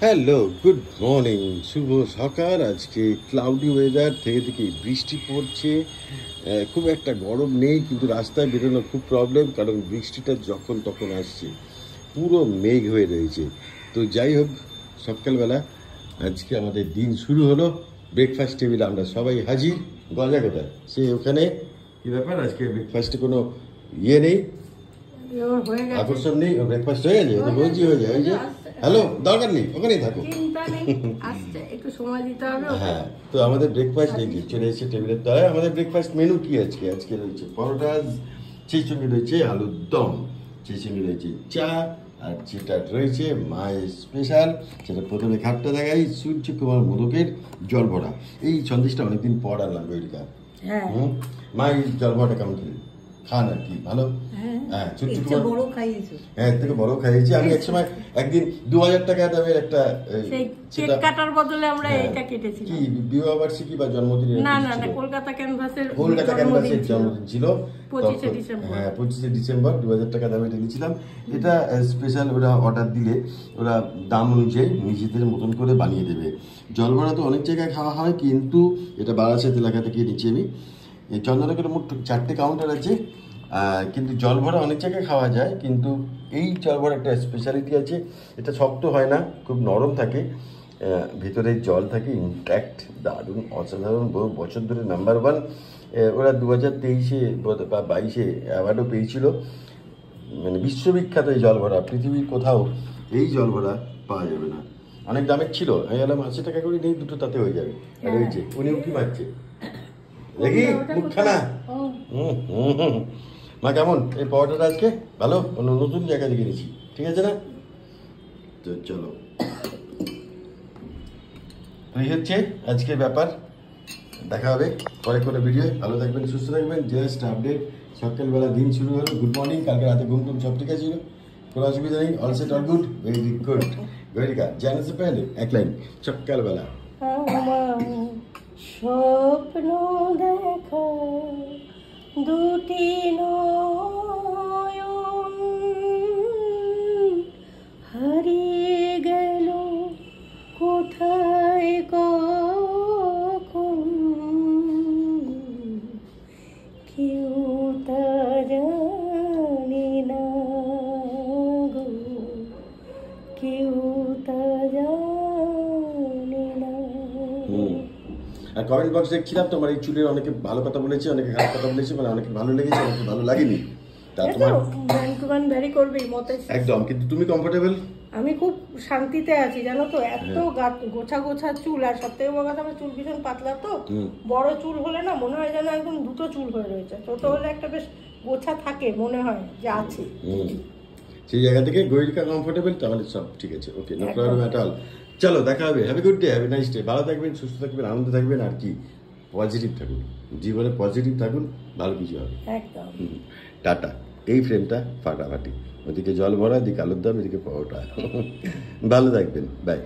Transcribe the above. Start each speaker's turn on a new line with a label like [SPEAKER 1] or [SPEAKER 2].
[SPEAKER 1] Hello, good morning, শুভ সকাল। আজকে cloudy weather, থেকে বৃষ্টি পড়ছে। খুব একটা গরম নেই, কিন্তু রাস্তায় বেরোনো খুব প্রবলেম, কারণ বৃষ্টিটা যখন তখন আসছে, পুরো মেঘ হয়ে রয়েছে। তো যাই হোক, সকালবেলা আজকে আমাদের দিন শুরু হলো। ব্রেকফাস্ট টেবিলে আমরা সবাই হাজির। গজা কোথায়? সে ওখানে। কী ব্যাপার, আজকে ব্রেকফাস্টে কোনো ইয়ে নেই, আকর্ষণ নেই? ব্রেকফাস্ট হয়ে গেছে, রোজই হয়ে যায়। ওই যে হ্যালো, দরকার নেই, ওখানেই থাকো। হ্যাঁ, তো আমাদের ব্রেকফাস্ট চলে এসেছে টেবিলের তলায়। আমাদের ব্রেকফাস্ট মেনু কি আজকে? আজকে রয়েছে পরোটা, সেই সঙ্গে রয়েছে আলুর দম, সেই সঙ্গে রয়েছে চা, আর যেটা রয়েছে মায়ের স্পেশাল, সেটা প্রথমে খাটটা দেখাই, সূর্যকুমার মোদকের জল ভরা। এই সন্দেশটা অনেকদিন পর আনলাম গৈরিকা। মা, এই জল ভরাটা কেমন খেলি খান আর কি? ভালো। হ্যাঁ, এর থেকে বড় খাইয়েছি আমি একসময়। একদিন 2000 টাকা দামের একটা
[SPEAKER 2] কাটার বদলে আমরা এটা কেটেছি।
[SPEAKER 1] কি বিবাহ বার্ষিকী বা জন্মদিন?
[SPEAKER 2] না না না, কলকাতা ক্যানভাসের
[SPEAKER 1] জন্মদিন ছিল
[SPEAKER 2] 25শে ডিসেম্বর।
[SPEAKER 1] হ্যাঁ, 25শে ডিসেম্বর 2000 টাকা দামে এনেছিলাম। এটা স্পেশাল, ওরা অর্ডার দিলে ওরা দাম অনুযায়ী নিজেদের মতন করে বানিয়ে দেবে। জলভরা তো অনেক জায়গায় খাওয়া হয়, কিন্তু এটা বারাসাত এলাকা থেকে নিচ্ছি আমি। এই চন্দননগরে মোট 4টে কাউন্টার আছে, কিন্তু জল ভরা অনেক জায়গায় খাওয়া যায়, কিন্তু এই জল ভরা একটা স্পেশালিটি আছে। এটা শক্ত হয় না, খুব নরম থাকে, ভিতরে জল থাকে ইনট্যাক্ট। দারুণ, অসাধারণ, বহু বছর ধরে নাম্বার 1। ওরা 2023-এ বা 22-এ অ্যাওয়ার্ডও পেয়েছিল। মানে বিশ্ববিখ্যাত এই জল ভরা, পৃথিবীর কোথাও এই জল ভরা পাওয়া যাবে না। অনেক দামের ছিল, আমি বললাম 80 টাকা করে নেই, দুটো তাতে হয়ে যাবে। আর ওই যে উনি উঁকি মারছে, দেখি মুখখানা। মা, কেমন এই পাওয়াটা আজকে? ভালো, অন্য নতুন জায়গা থেকে নিয়েছি, ঠিক আছে না? তো চলো, এই হচ্ছে আজকের ব্যাপার। দেখা হবে পরে কোনো ভিডিও। ভালো থাকবেন, সুস্থ থাকবেন। জাস্ট আপডেট, সকালবেলা দিন শুরু হলো। Good morning. কালকে রাতে ঘুম টুম সব ঠিক আছে, কোনো অসুবিধা নেই। All set, all good, very good. Gairika জানা সে পেলে এক লাইন সকালবেলা।
[SPEAKER 2] স্বপ্ন দেখা দুটি নয়ন হারিয়ে গেল কোথায় কখন, কেউ তা জানে না গো, কেউ তা জানে না।
[SPEAKER 1] আর কমেন্ট বক্স দেখছিলাম, তোমার এই চুলের অনেকে ভালো কথা বলেছে, অনেকে খারাপ কথা বলেছে, মানে অনেকে ভালো লেগেছে, অনেকে ভালো লাগেনি। তা তোমার
[SPEAKER 2] ভ্যারি করবে মতে
[SPEAKER 1] একদম, কিন্তু তুমি কমফোর্টেবল?
[SPEAKER 2] আমি খুব শান্তিতে আছি, জানো তো। এত গোছা গোছা চুল, আর সব থেকে বড় কথা আমার চুল ভীষণ পাতলা, তো বড় চুল হলে না মনে হয় যেন একদম দুটো চুল হয়ে রয়েছে। ছোট হলে একটা বেশ গোছা থাকে, মনে হয় যে আছে।
[SPEAKER 1] সেই জায়গা থেকে গৈরিকা কমফোর্টেবল, তাহলে সব ঠিক আছে। ওকে, নো প্রবলেম এট অল। চলো, দেখা হবে। Have a good day, have a nice day. ভালো থাকবেন, সুস্থ থাকবেন, আনন্দ থাকবেন, আর কি পজিটিভ থাকুন, জীবনে পজিটিভ থাকুন, ভালো কিছু হবে
[SPEAKER 2] একদম।
[SPEAKER 1] টাটা। এই ফ্রেমটা ফাটাফাটি, ওদিকে জল ভরা, এদিকে আলুর দম, এদিকে পরোটা। ভালো থাকবেন, বাই।